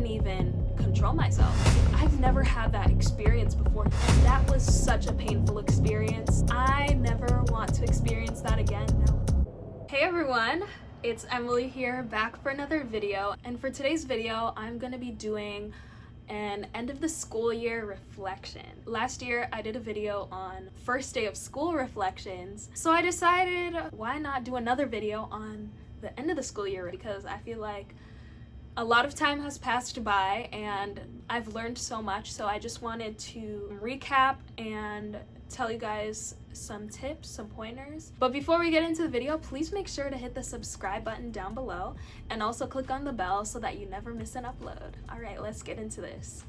even control myself. I've never had that experience before, and that was such a painful experience. I never want to experience that again. No. Hey everyone, it's Emily here, back for another video, and for today's video I'm gonna be doing an end of the school year reflection. Last year I did a video on first day of school reflections, so I decided why not do another video on the end of the school year, because I feel like a lot of time has passed by and I've learned so much, so I just wanted to recap and tell you guys some tips, some pointers. But before we get into the video, please make sure to hit the subscribe button down below and also click on the bell so that you never miss an upload. All right, let's get into this.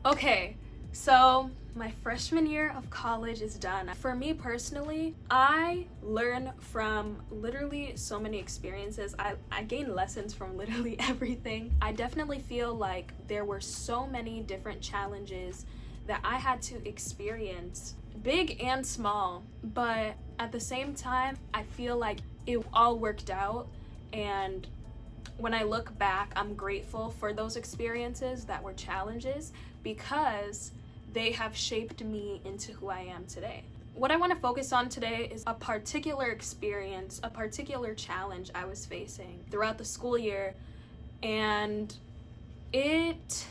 Okay, so my freshman year of college is done. For me personally, I learn from literally so many experiences. I gain lessons from literally everything. I definitely feel like there were so many different challenges that I had to experience, big and small, but at the same time, I feel like it all worked out, and when I look back, I'm grateful for those experiences that were challenges because they have shaped me into who I am today. What I want to focus on today is a particular experience, a particular challenge I was facing throughout the school year, and it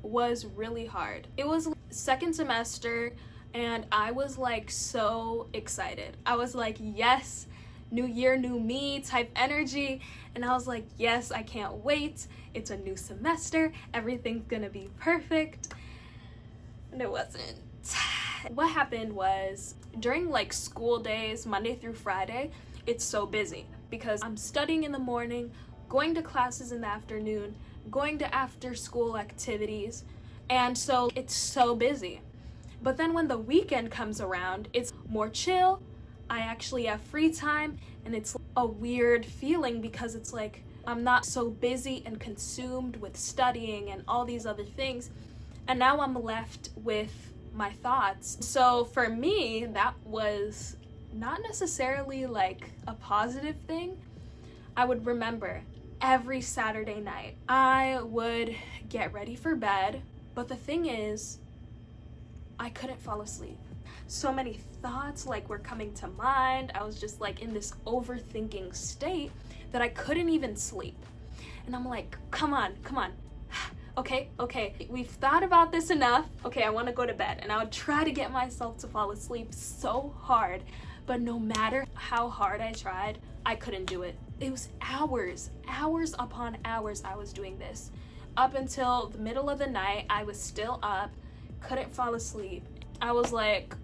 was really hard. It was second semester and I was like so excited. I was like, yes, new year, new me type energy. And I was like, yes, I can't wait. It's a new semester. Everything's gonna be perfect. And it wasn't. What happened was during like school days, Monday through Friday, it's so busy because I'm studying in the morning, going to classes in the afternoon, going to after school activities. And so it's so busy. But then when the weekend comes around, it's more chill. I actually have free time, and it's a weird feeling because it's like I'm not so busy and consumed with studying and all these other things. And now I'm left with my thoughts. So for me, that was not necessarily like a positive thing. I would remember every Saturday night, I would get ready for bed. But the thing is, I couldn't fall asleep. So many thoughts like were coming to mind. I was just like in this overthinking state that I couldn't even sleep. And I'm like, come on. Okay, we've thought about this enough. Okay, I want to go to bed. And I would try to get myself to fall asleep so hard, but no matter how hard I tried, I couldn't do it. It was hours upon hours I was doing this. Up until the middle of the night, I was still up, couldn't fall asleep. I was like,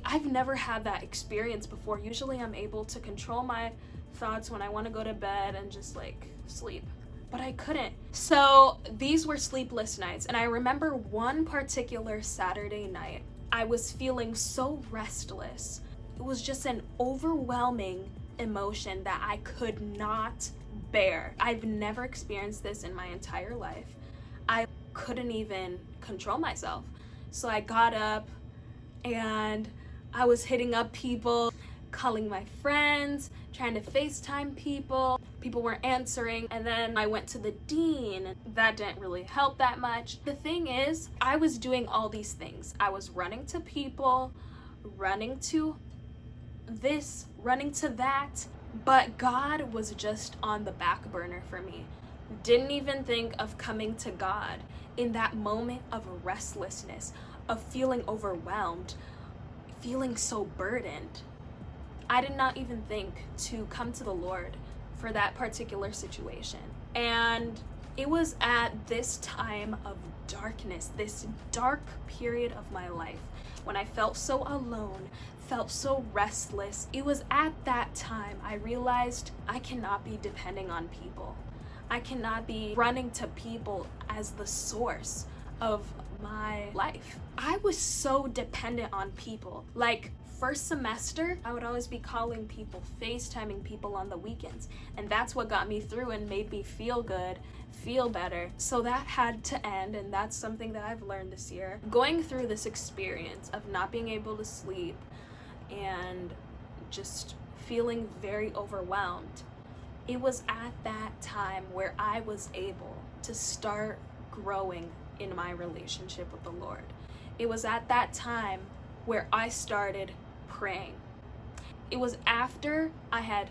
I've never had that experience before. Usually I'm able to control my thoughts when I want to go to bed and just like sleep, but I couldn't. So these were sleepless nights, and I remember one particular Saturday night, I was feeling so restless. It was just an overwhelming emotion that I could not bear. I've never experienced this in my entire life. I couldn't even control myself. So I got up and I was hitting up people, calling my friends, trying to FaceTime people. People weren't answering, and then I went to the dean. That didn't really help that much. The thing is, I was doing all these things. I was running to people, running to this, running to that, but God was just on the back burner for me. Didn't even think of coming to God in that moment of restlessness, of feeling overwhelmed, feeling so burdened. I did not even think to come to the Lord for that particular situation. And it was at this time of darkness, this dark period of my life, when I felt so alone, felt so restless. It was at that time I realized I cannot be depending on people. I cannot be running to people as the source of my life. I was so dependent on people. Like first semester, I would always be calling people, FaceTiming people on the weekends. And that's what got me through and made me feel good, feel better. So that had to end, and that's something that I've learned this year. Going through this experience of not being able to sleep and just feeling very overwhelmed, It was at that time where I was able to start growing in my relationship with the Lord. It was at that time where I started praying. It was after I had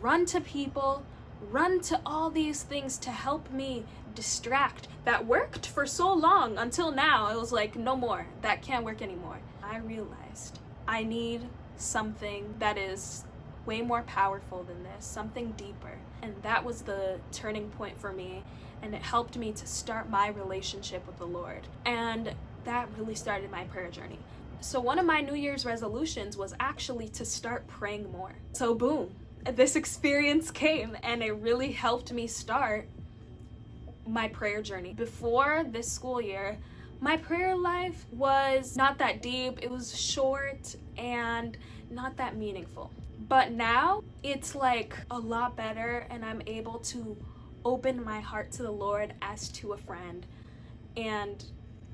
run to people, run to all these things to help me distract, that worked for so long until now. It was like, no more, that can't work anymore. I realized I need something that is way more powerful than this, something deeper. And that was the turning point for me, and it helped me to start my relationship with the Lord. And that really started my prayer journey. So one of my New Year's resolutions was actually to start praying more. So boom, this experience came, and it really helped me start my prayer journey. Before this school year, my prayer life was not that deep. It was short and not that meaningful. But now it's like a lot better, and I'm able to open my heart to the Lord as to a friend and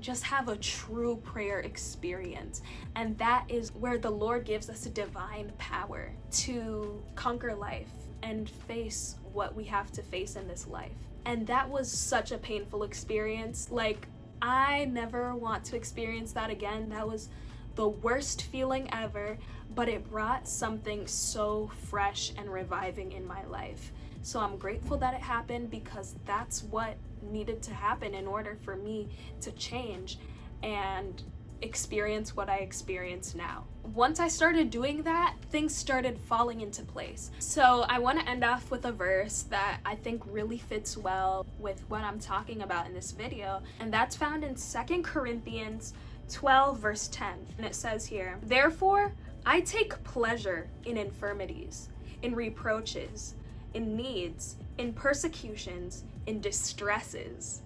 just have a true prayer experience. And that is where the Lord gives us a divine power to conquer life and face what we have to face in this life. And that was such a painful experience. Like, I never want to experience that again. That was the worst feeling ever, but it brought something so fresh and reviving in my life. So I'm grateful that it happened, because that's what needed to happen in order for me to change and experience what I experience now. Once I started doing that, things started falling into place. So I want to end off with a verse that I think really fits well with what I'm talking about in this video, and that's found in 2 Corinthians 12 verse 10. And it says here, "Therefore I take pleasure in infirmities, in reproaches, in needs, in persecutions, in distresses,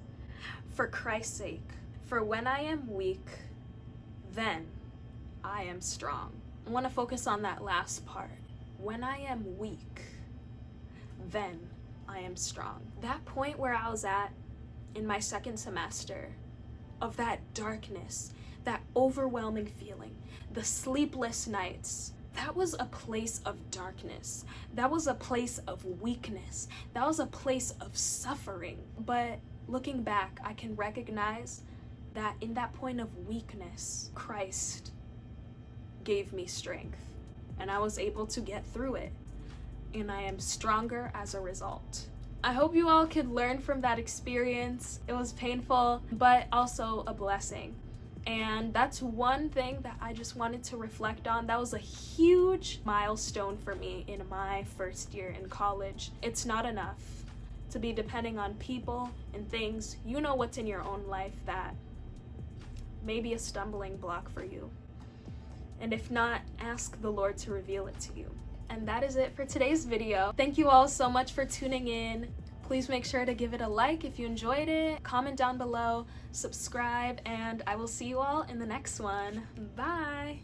for Christ's sake. For when I am weak, then I am strong." I want to focus on that last part. When I am weak, then I am strong. That point where I was at in my second semester, of that darkness, that overwhelming feeling, the sleepless nights, that was a place of darkness. That was a place of weakness. That was a place of suffering. But looking back, I can recognize that in that point of weakness, Christ gave me strength, and I was able to get through it, and I am stronger as a result. I hope you all could learn from that experience. It was painful, but also a blessing. And that's one thing that I just wanted to reflect on. That was a huge milestone for me in my first year in college. It's not enough to be depending on people and things. You know what's in your own life that may be a stumbling block for you. And if not, ask the Lord to reveal it to you. And that is it for today's video. Thank you all so much for tuning in. Please make sure to give it a like if you enjoyed it, comment down below, subscribe, and I will see you all in the next one. Bye!